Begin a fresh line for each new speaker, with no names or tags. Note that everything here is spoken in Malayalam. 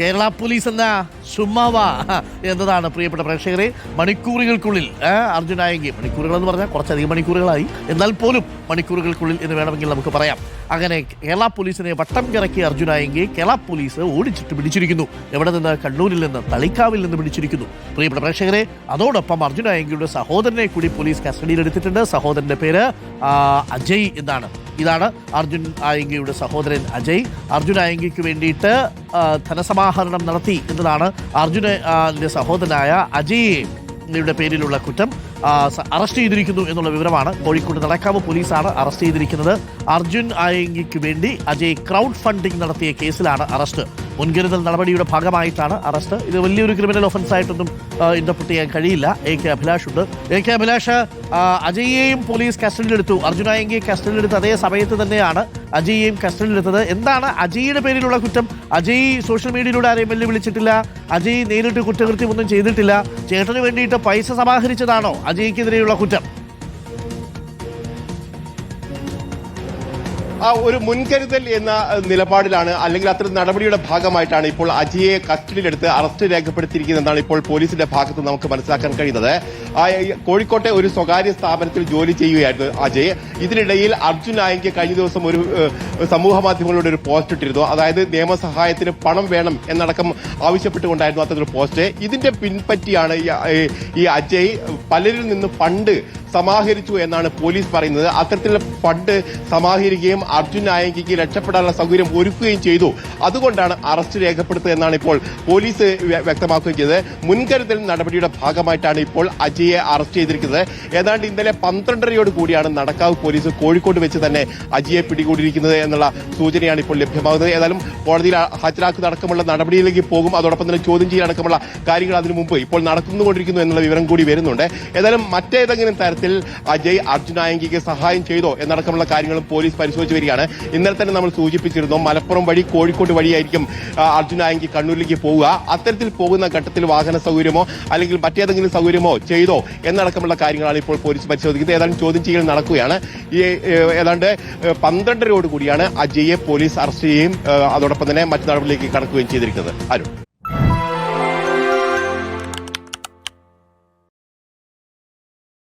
കേരള പോലീസ് എന്ന ചുമ്മാവ എന്നതാണ് പ്രിയപ്പെട്ട പ്രേക്ഷകരെ. മണിക്കൂറുകൾക്കുള്ളിൽ അർജുൻ ആയെങ്കിൽ, മണിക്കൂറുകൾ എന്ന് പറഞ്ഞാൽ കുറച്ചധികം മണിക്കൂറുകളായി, എന്നാൽ പോലും മണിക്കൂറുകൾക്കുള്ളിൽ എന്ന് വേണമെങ്കിൽ നമുക്ക് പറയാം. അങ്ങനെ കേരള പോലീസിനെ വട്ടം കറക്കിയ അർജുൻ ആയെങ്കിൽ കേരള പോലീസ് ഓടിച്ചിട്ട് പിടിച്ചിരിക്കുന്നു. എവിടെ നിന്ന്? കണ്ണൂരിൽ നിന്ന്, തളിക്കാവിൽ നിന്ന് പിടിച്ചിരിക്കുന്നു പ്രിയപ്പെട്ട പ്രേക്ഷകരെ. അതോടൊപ്പം അർജുൻ ആയെങ്കിയുടെ സഹോദരനെ കൂടി പോലീസ് കസ്റ്റഡിയിൽ എടുത്തിട്ടുണ്ട്. സഹോദരന്റെ പേര് അജയ് എന്നാണ്. ഇതാണ് അർജുൻ ആയെങ്കിയുടെ സഹോദരൻ അജയ്. അർജുൻ ആയെങ്കിക്ക് വേണ്ടിയിട്ട് ധനസമാഹരണം നടത്തി എന്നതാണ് അർജുനന്റെ സഹോദരനായ അജയ്യുടെ പേരിലുള്ള കുറ്റം. അറസ്റ്റ് ചെയ്തിരിക്കുന്നു എന്നുള്ള വിവരമാണ്. കോഴിക്കോട് നടക്കാവ് പോലീസാണ് അറസ്റ്റ് ചെയ്തിരിക്കുന്നത്. അർജുൻ ആയെങ്കിക്ക് വേണ്ടി അജയ് ക്രൗഡ് ഫണ്ടിംഗ് നടത്തിയ കേസിലാണ് അറസ്റ്റ്. മുൻകരുതൽ നടപടിയുടെ ഭാഗമായിട്ടാണ് അറസ്റ്റ്. ഇത് വലിയൊരു ക്രിമിനൽ ഒഫൻസ് ആയിട്ടൊന്നും ഇന്റർപ്രറ്റ് ചെയ്യാൻ കഴിയില്ല. AK അഭിലാഷ് ഉണ്ട്. AK അഭിലാഷ്, അജയ്യെയും പോലീസ് കസ്റ്റഡിയിലെടുത്തു. അർജുൻ ആയെങ്കിയെ കസ്റ്റഡിയിലെടുത്ത് അതേ സമയത്ത് തന്നെയാണ് അജയ്യെയും കസ്റ്റഡിയിലെടുത്തത്. എന്താണ് അജയ്യുടെ പേരിലുള്ള കുറ്റം? അജയ് സോഷ്യൽ മീഡിയയിലൂടെ ആരെയും വെല്ലുവിളിച്ചിട്ടില്ല. അജയ് നേരിട്ട് കുറ്റകൃത്യമൊന്നും ചെയ്തിട്ടില്ല. ചേട്ടന് വേണ്ടിയിട്ട് പൈസ സമാഹരിച്ചതാണോ അജയ്ക്കെതിരെയുള്ള കുറ്റം?
ഒരു മുൻകരുതൽ എന്ന നിലപാടിലാണ്, അല്ലെങ്കിൽ അത്തരം നടപടിയുടെ ഭാഗമായിട്ടാണ് ഇപ്പോൾ അജയെ കസ്റ്റഡിയിലെടുത്ത് അറസ്റ്റ് രേഖപ്പെടുത്തിയിരിക്കുന്നതെന്നാണ് ഇപ്പോൾ പോലീസിന്റെ ഭാഗത്ത് നമുക്ക് മനസ്സിലാക്കാൻ കഴിയുന്നത്. കോഴിക്കോട്ടെ ഒരു സ്വകാര്യ സ്ഥാപനത്തിൽ ജോലി ചെയ്യുകയായിരുന്നു അജയ്. ഇതിനിടയിൽ അർജുൻ ആയെങ്കിൽ കഴിഞ്ഞ ദിവസം ഒരു സമൂഹ മാധ്യമങ്ങളിലൂടെ ഒരു പോസ്റ്റ് ഇട്ടിരുന്നു. അതായത് നിയമസഹായത്തിന് പണം വേണം എന്നടക്കം ആവശ്യപ്പെട്ടുകൊണ്ടായിരുന്നു അത്തരത്തിലൊരു പോസ്റ്റ്. ഇതിന്റെ പിൻപറ്റിയാണ് ഈ അജയ് പലരിൽ നിന്ന് ഫണ്ട് സമാഹരിച്ചു എന്നാണ് പോലീസ് പറയുന്നത്. അത്തരത്തിലുള്ള ഫണ്ട് സമാഹരിക്കുകയും അർജുൻ ആയെങ്കിക്ക് രക്ഷപ്പെടാനുള്ള സൗകര്യം ഒരുക്കുകയും ചെയ്തു. അതുകൊണ്ടാണ് അറസ്റ്റ് രേഖപ്പെടുത്തുക എന്നാണ് ഇപ്പോൾ പോലീസ് വ്യക്തമാക്കുകയും ചെയ്തത്. മുൻകരുതൽ നടപടിയുടെ ഭാഗമായിട്ടാണ് ഇപ്പോൾ അജയെ അറസ്റ്റ് ചെയ്തിരിക്കുന്നത്. ഏതാണ്ട് ഇന്നലെ 12:30 കൂടിയാണ് നടക്കാവ് പോലീസ് കോഴിക്കോട് വെച്ച് തന്നെ അജയെ പിടികൂടിയിരിക്കുന്നത് എന്നുള്ള സൂചനയാണ് ഇപ്പോൾ ലഭ്യമാകുന്നത്. ഏതായാലും കോടതിയിൽ ഹാജരാക്കുന്നതടക്കമുള്ള നടപടിയിലേക്ക് പോകും. അതോടൊപ്പം തന്നെ ചോദ്യം ചെയ്യലടക്കമുള്ള കാര്യങ്ങൾ അതിനു മുമ്പ് ഇപ്പോൾ നടന്നുകൊണ്ടിരിക്കുന്നു എന്നുള്ള വിവരം കൂടി വരുന്നുണ്ട്. ഏതായാലും മറ്റേതെങ്കിലും തരത്തിൽ അജയ് അർജുൻ ആയെങ്കിക്ക് സഹായം ചെയ്തോ എന്നടക്കമുള്ള കാര്യങ്ങളും പോലീസ് പരിശോധിച്ച് വരികയാണ്. ഇന്നലെ തന്നെ നമ്മൾ സൂചിപ്പിച്ചിരുന്നു, മലപ്പുറം വഴി കോഴിക്കോട് വഴിയായിരിക്കും അർജുൻ ആയെങ്കി കണ്ണൂരിലേക്ക് പോവുക. അത്തരത്തിൽ പോകുന്ന ഘട്ടത്തിൽ വാഹന സൗകര്യമോ അല്ലെങ്കിൽ മറ്റേതെങ്കിലും സൗകര്യമോ ചെയ്തോ എന്നടക്കമുള്ള കാര്യങ്ങളാണ് ഇപ്പോൾ പോലീസ് പരിശോധിക്കുന്നത്. ഏതാണ്ട് ചോദ്യം ചെയ്യൽ നടക്കുകയാണ്. ഏതാണ്ട് 12:30 കൂടിയാണ് അജയെ പോലീസ് അറസ്റ്റ് ചെയ്യുകയും അതോടൊപ്പം തന്നെ മറ്റു നടപടിയിലേക്ക് കടക്കുകയും ചെയ്തിരിക്കുന്നത്.